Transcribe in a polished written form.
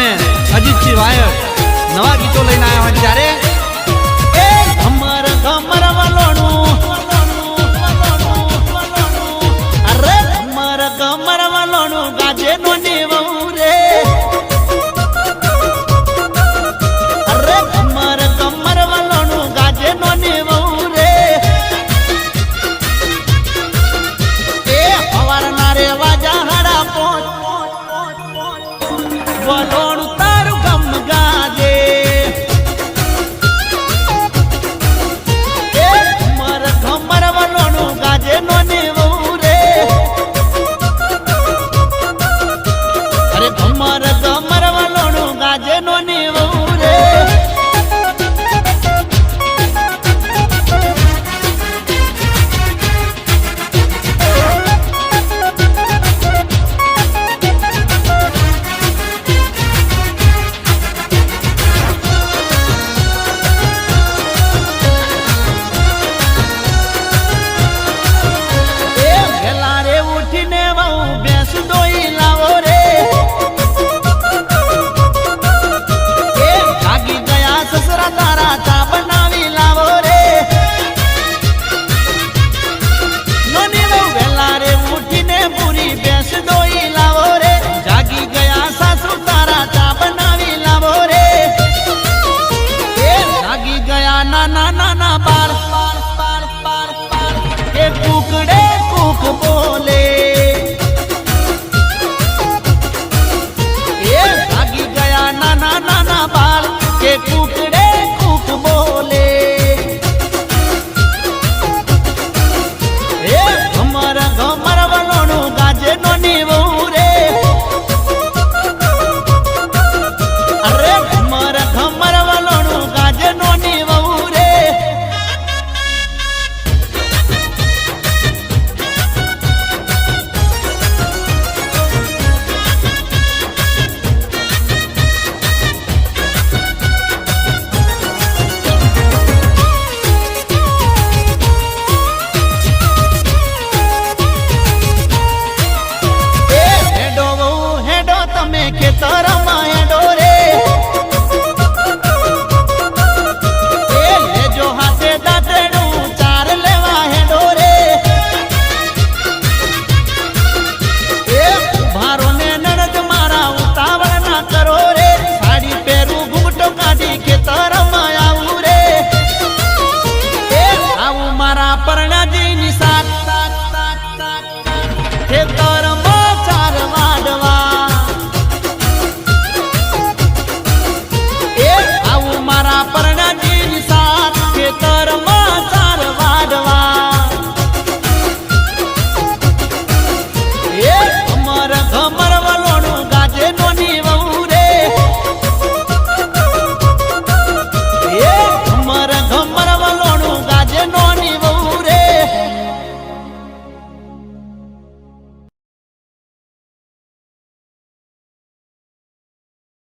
અને અજીતસિંહ વાયર નવા ગીતો લઈને આવ્યા હોય ત્યારે એ ઘમર ઘમર વલોણું અરે ઘમર ઘમર વલોણું ગાજે નો નેવું રે અરે ઘમર ઘમર વલોણું ગાજે નો નેવું રે એ હવારના રે વાજા હાડા પોચ વલોણું તારું ગમ ગાજે એ ઘમર ઘમર વલોણું ગાજે નો નેવું રે અરે ઘમર ઘમર વલોણું ગાજે નો નેવું રે નાના બાળ એ કુકડે કુક બોલે એ ભાગી ગયા નાના નાના બાળ કે કુકડે કુક બોલે એ ઘમર ઘમર વલોણું